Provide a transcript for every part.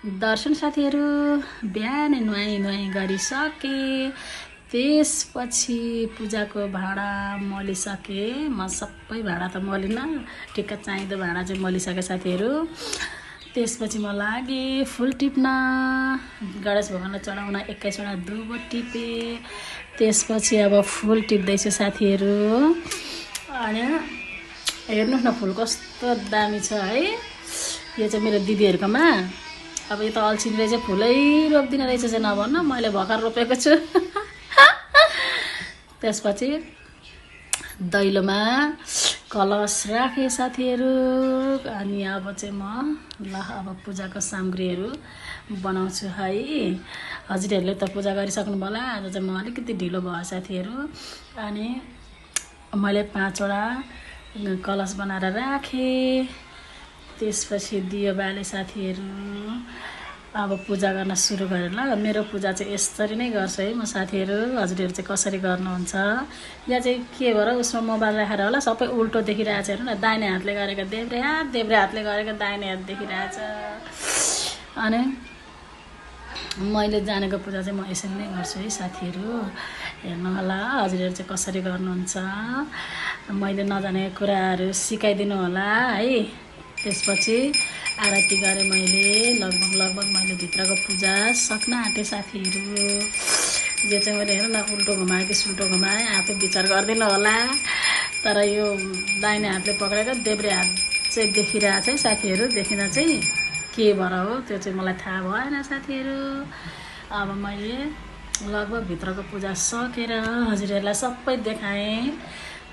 दर्शन साथीहरू बिहान नुहाई गरिसके। त्यसपछि पूजाको भाँडा मलिसके। म सबै भाँडा त मलिन, ठिक्क चाहिँदो भाँडा चाहिँ मलिसके साथीहरू। त्यसपछि म लागे फुल टिप्न। गणेश भगवानलाई चढाउन 21वटा दुबो टिपे। त्यसपछि अब फुल टिप्दैछु साथीहरू। अनि हेर्नुहोस् न फुल कस्तो दामी छ है। यो चाहिँ मेरो दिदीहरूकोमा। अब यो त अल्छिनीले चाहिँ फुलै रोप्दिन रहेछ चाहिँ नभन्न, मैले भर्खर रोपेको छु। त्यसपछि दैलोमा कलश राखेँ साथीहरू। अनि अब चाहिँ म अब पूजाको सामग्रीहरू बनाउँछु है। हजुरहरूले त पूजा गरिसक्नु होला। आज चाहिँ म अलिकति ढिलो भयो साथीहरू। अनि मैले 5वटा कलश बनाएर राखेँ। त्यसपछि दियो बाले साथीहरू। अब पूजा गर्न सुरु गरेँ ल। मेरो पूजा चाहिँ यसरी नै गर्छु है म साथीहरू। हजुरहरू चाहिँ कसरी गर्नुहुन्छ? यहाँ चाहिँ के भएर उसमा मोबाइल राखेर होला सबै उल्टो देखिरहेछ। हेर्नु न, दाहिने हातले गरेको देब्रे हातले गरेको दाहिने हात देखिरहेछ। अनि मैले जानेको पूजा चाहिँ म यसरी नै गर्छु है साथीहरू। हेर्नु होला हजुरहरू चाहिँ कसरी गर्नुहुन्छ। मैले नजानेको कुराहरू सिकाइदिनु होला है। त्यसपछि आरती गरेँ मैले। लगभग मैले भित्रको पूजा सक्न आँटेँ साथीहरू। यो चाहिँ मैले हेर्नु न उल्टो घुमाएँ कि सुल्टो घुमाएँ, आफै विचार गरिदिनु होला। तर यो दाहिने हातले पक्रेको देब्रे हात चाहिँ देखिरहेछ है साथीहरू। देखिन चाहिँ के भएर हो त्यो चाहिँ मलाई थाहा भएन साथीहरू। अब मैले लगभग भित्रको पूजा सकेर हजुरहरूलाई सबै देखाएँ।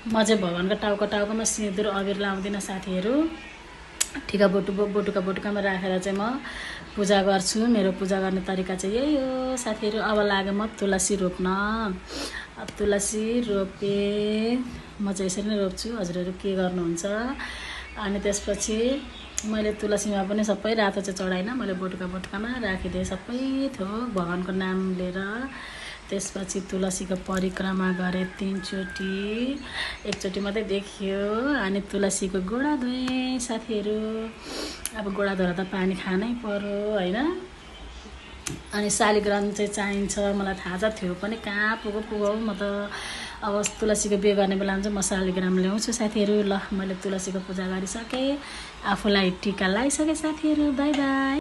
म चाहिँ भगवानको टाउकोमा सिन्दुर अबिर लाउँदिनँ साथीहरू। ठिका बोटुकामा राखेर चाहिँ म पूजा गर्छु। मेरो पूजा गर्ने तरिका चाहिँ यही हो साथीहरू। अब लाग्यो म तुलसी रोप्न। अब तुलसी रोपेँ। म चाहिँ यसरी नै रोप्छु। हजुरहरू के गर्नुहुन्छ? अनि त्यसपछि मैले तुलसीमा पनि सबै रातो चाहिँ चढाइनँ। मैले बोटुकामा राखिदिएँ सबै थोक भगवानको नाम लिएर। त्यसपछि तुलसीको परिक्रमा गरेँ 3 चोटि। 1 चोटि मात्रै देखियो। अनि तुलसीको गोडा धोएँ साथीहरू। अब गोडा धोएर त पानी खानै पर्यो होइन। अनि शालिग्राम चाहिँ चाहिन्छ मलाई थाहा छ थियो पनि कहाँ पुगो म त। अब तुलसीको बिहे गर्ने बेलामा चाहिँ म शालिग्राम ल्याउँछु साथीहरू। ल मैले तुलसीको पूजा गरिसकेँ। आफूलाई टिका लगाइसकेँ साथीहरू। By by.